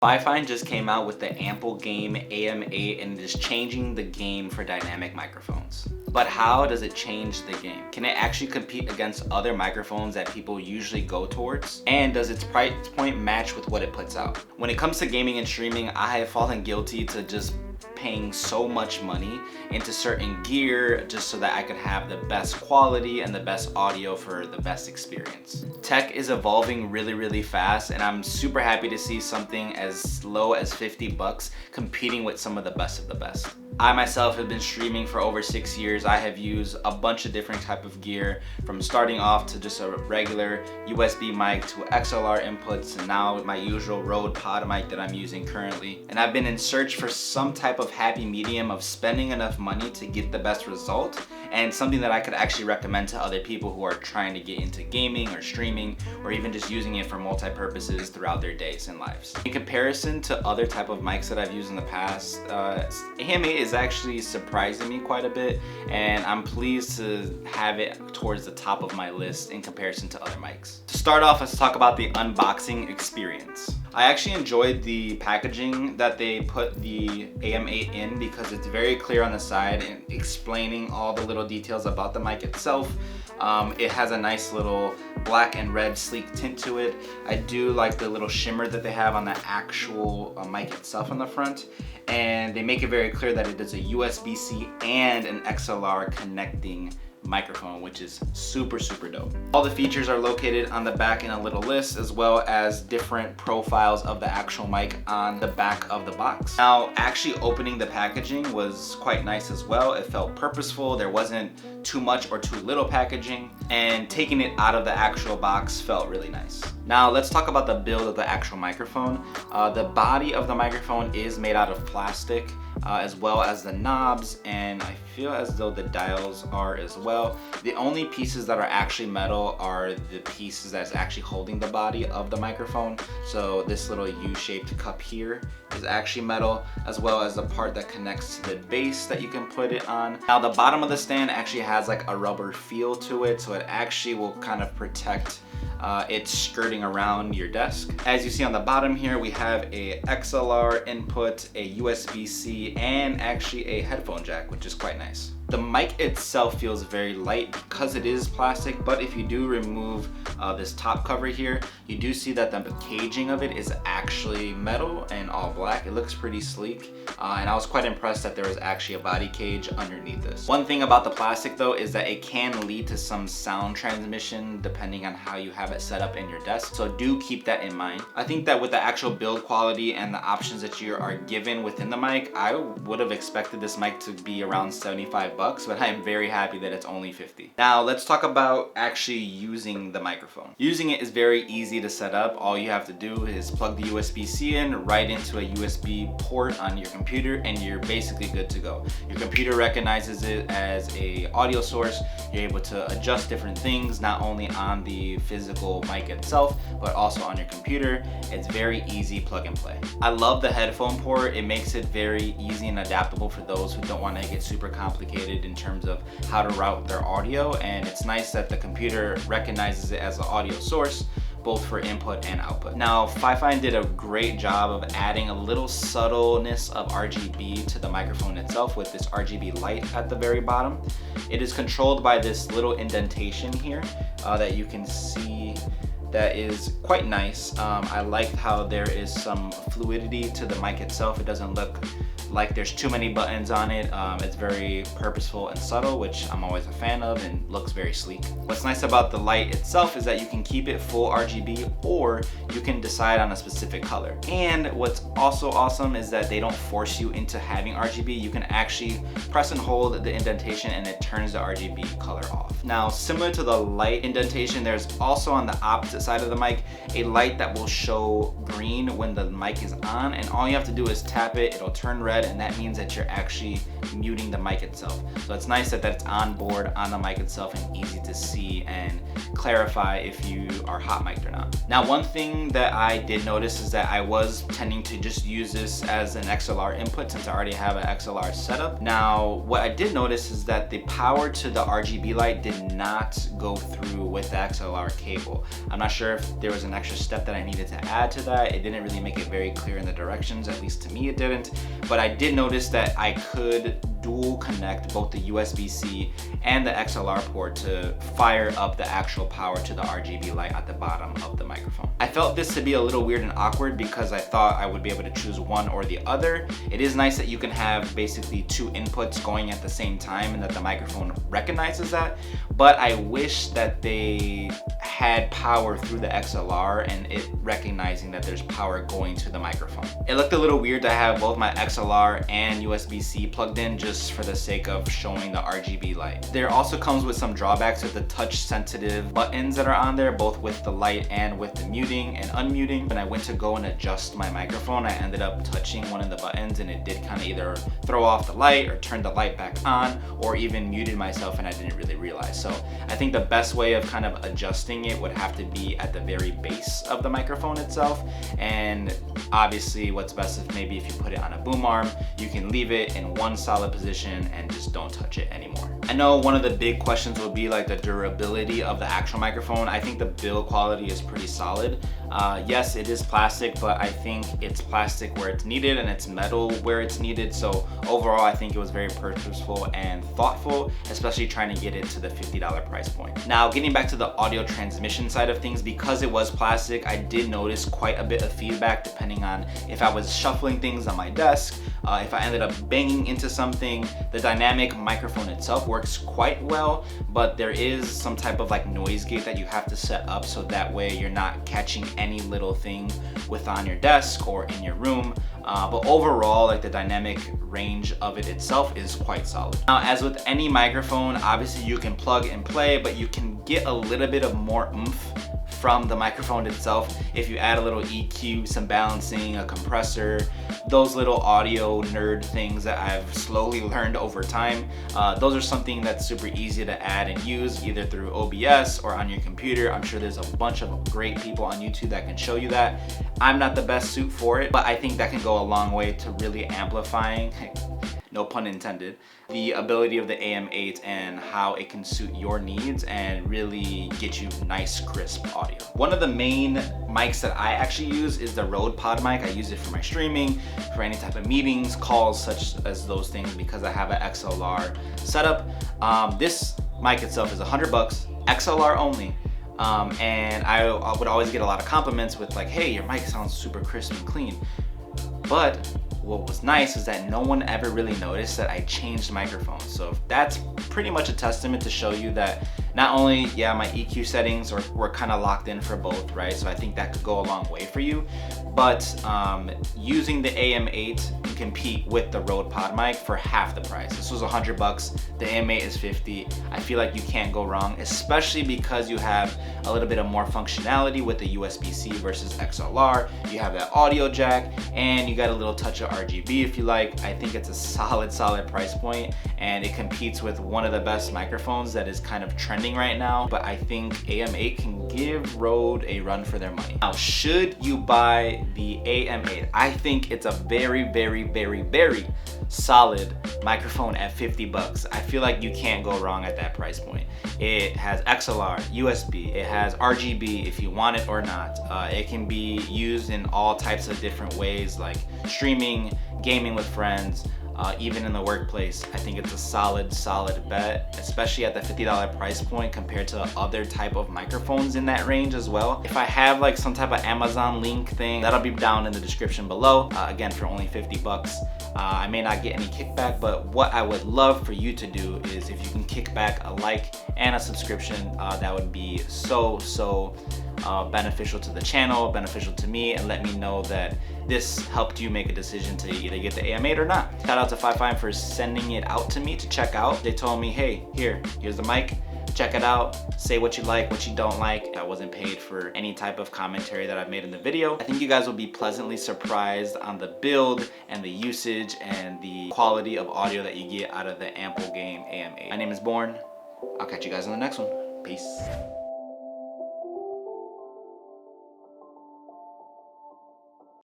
Fifine just came out with the AmpilGame AM8 and it is changing the game for dynamic microphones. But how does it change the game? Can it actually compete against other microphones that people usually go towards? And does its price point match with what it puts out? When it comes to gaming and streaming, I have fallen guilty to just paying so much money into certain gear just so that I could have the best quality and the best audio for the best experience. Tech is evolving really fast, and I'm super happy to see something as low as 50 bucks competing with some of the best of the best. I myself have been streaming for over 6 years. I have used a bunch of different type of gear, from starting off to just a regular USB mic to XLR inputs, and now my usual Rode pod mic that I'm using currently. And I've been in search for some type of happy medium of spending enough money to get the best result, and something that I could actually recommend to other people who are trying to get into gaming or streaming, or even just using it for multi-purposes throughout their days and lives. In comparison to other type of mics that I've used in the past, AM8 is actually surprising me quite a bit, and I'm pleased to have it towards the top of my list in comparison to other mics. To start off, let's talk about the unboxing experience. I actually enjoyed the packaging that they put the AM8 in because it's very clear on the side and explaining all the little details about the mic itself. It has a nice little black and red sleek tint to it. I do like the little shimmer that they have on the actual mic itself on the front, and they make it very clear that it is a USB-C and an XLR connecting microphone, which is super dope. All the features are located on the back in a little list, as well as different profiles of the actual mic on the back of the box. Now, actually opening the packaging was quite nice as well. It felt purposeful. There wasn't too much or too little packaging, and taking it out of the actual box felt really nice. Now let's talk about the build of the actual microphone. The body of the microphone is made out of plastic, as well as the knobs, and I feel as though the dials are as well. The only pieces that are actually metal are the pieces that's actually holding the body of the microphone. So this little U-shaped cup here is actually metal, as well as the part that connects to the base that you can put it on. Now the bottom of the stand actually has like a rubber feel to it, so it actually will kind of protect it's skirting around your desk. As you see on the bottom here, we have a XLR input, a USB-C, and actually a headphone jack, which is quite nice. The mic itself feels very light because it is plastic, but if you do remove this top cover here, you do see that the caging of it is actually metal and all black. It looks pretty sleek, and I was quite impressed that there was actually a body cage underneath this. One thing about the plastic though is that it can lead to some sound transmission depending on how you have it set up in your desk, so do keep that in mind. I think that with the actual build quality and the options that you are given within the mic, I would have expected this mic to be around 75 bucks, but I am very happy that it's only 50. Now let's talk about actually using the microphone. Using it is very easy to set up. All you have to do is plug the USB-C in right into a USB port on your computer, and you're basically good to go. Your computer recognizes it as a audio source. You're able to adjust different things, not only on the physical mic itself, but also on your computer. It's very easy plug and play. I love the headphone port. It makes it very easy and adaptable for those who don't want to get super complicated in terms of how to route their audio, and it's nice that the computer recognizes it as an audio source, both for input and output. Now, Fifine did a great job of adding a little subtleness of RGB to the microphone itself with this RGB light at the very bottom. It is controlled by this little indentation here that you can see that is quite nice. I liked how there is some fluidity to the mic itself. It doesn't look like there's too many buttons on it. It's very purposeful and subtle, which I'm always a fan of, and looks very sleek. What's nice about the light itself is that you can keep it full RGB, or you can decide on a specific color. And what's also awesome is that they don't force you into having RGB. You can actually press and hold the indentation and it turns the RGB color off. Now, similar to the light indentation, there's also on the opposite side of the mic a light that will show green when the mic is on, and all you have to do is tap it, it'll turn red, and that means that you're actually muting the mic itself. So it's nice that that's on board on the mic itself and easy to see and clarify if you are hot mic'd or not. Now, one thing that I did notice is that I was tending to just use this as an XLR input since I already have an XLR setup. Now, what I did notice is that the power to the RGB light did not go through with the XLR cable. I'm not not sure if there was an extra step that I needed to add to that. It didn't really make it very clear in the directions, at least to me it didn't. But I did notice that I could dual connect both the USB-C and the XLR port to fire up the actual power to the RGB light at the bottom of the microphone. I felt this to be a little weird and awkward because I thought I would be able to choose one or the other. It is nice that you can have basically two inputs going at the same time and that the microphone recognizes that, but I wish that they had power through the XLR and it recognizing that there's power going to the microphone. It looked a little weird to have both my XLR and USB-C plugged in just for the sake of showing the RGB light. There also comes with some drawbacks with the touch sensitive buttons that are on there, both with the light and with the muting and unmuting. When I went to go and adjust my microphone, I ended up touching one of the buttons and it did kind of either throw off the light or turn the light back on or even muted myself and I didn't really realize. So I think the best way of kind of adjusting it would have to be at the very base of the microphone itself. And obviously what's best is maybe if you put it on a boom arm, you can leave it in one solid position and just don't touch it anymore. I know one of the big questions will be like the durability of the actual microphone. I think the build quality is pretty solid. Yes, it is plastic, but I think it's plastic where it's needed and it's metal where it's needed. So overall, I think it was very purposeful and thoughtful, especially trying to get it to the $50 price point. Now, getting back to the audio transmission side of things, because it was plastic, I did notice quite a bit of feedback depending on if I was shuffling things on my desk, if I ended up banging into something. The dynamic microphone itself works quite well, but there is some type of like noise gate that you have to set up so that way you're not catching any little thing with on your desk or in your room. But overall, like the dynamic range of it itself is quite solid. Now, as with any microphone, obviously you can plug and play, but you can get a little bit of more oomph from the microphone itself if you add a little EQ, some balancing, a compressor, those little audio nerd things that I've slowly learned over time. Those are something that's super easy to add and use either through OBS or on your computer. I'm sure there's a bunch of great people on YouTube that can show you that. I'm not the best suit for it, but I think that can go a long way to really amplifying, no pun intended, the ability of the AM8 and how it can suit your needs and really get you nice, crisp audio. One of the main mics that I actually use is the Rode Pod mic. I use it for my streaming, for any type of meetings, calls, such as those things, because I have an XLR setup. This mic itself is $100, XLR only. And I would always get a lot of compliments with like, hey, your mic sounds super crisp and clean. But what was nice is that no one ever really noticed that I changed microphones. So that's pretty much a testament to show you that not only, yeah, my EQ settings were kind of locked in for both, right? So I think that could go a long way for you. But using the AM8 can compete with the Rode Pod mic for half the price. This was $100, the AM8 is $50. I feel like you can't go wrong, especially because you have a little bit of more functionality with the USB-C versus XLR. You have that audio jack and you got a little touch of RGB if you like. I think it's a solid price point and it competes with one of the best microphones that is kind of trending right now. But I think AM8 can give Rode a run for their money. Now, should you buy the AM8? I think it's a very solid microphone at $50. I feel like you can't go wrong at that price point. It has XLR, USB, it has RGB if you want it or not. It can be used in all types of different ways, like streaming, gaming with friends, even in the workplace. I think it's a solid bet, especially at the $50 price point compared to other type of microphones in that range as well. If I have like some type of Amazon link thing, that'll be down in the description below. Again, for only $50. I may not get any kickback, but what I would love for you to do is if you can kick back a like and a subscription, that would be so beneficial to the channel, beneficial to me, and let me know that this helped you make a decision to either get the AM8 or not. Shout out to Fifine for sending it out to me to check out. They told me, hey, here's the mic. Check it out, say what you like, what you don't like. I wasn't paid for any type of commentary that I've made in the video. I think you guys will be pleasantly surprised on the build and the usage and the quality of audio that you get out of the AmpilGame AM8. My name is Bourne. I'll catch you guys in the next one. Peace.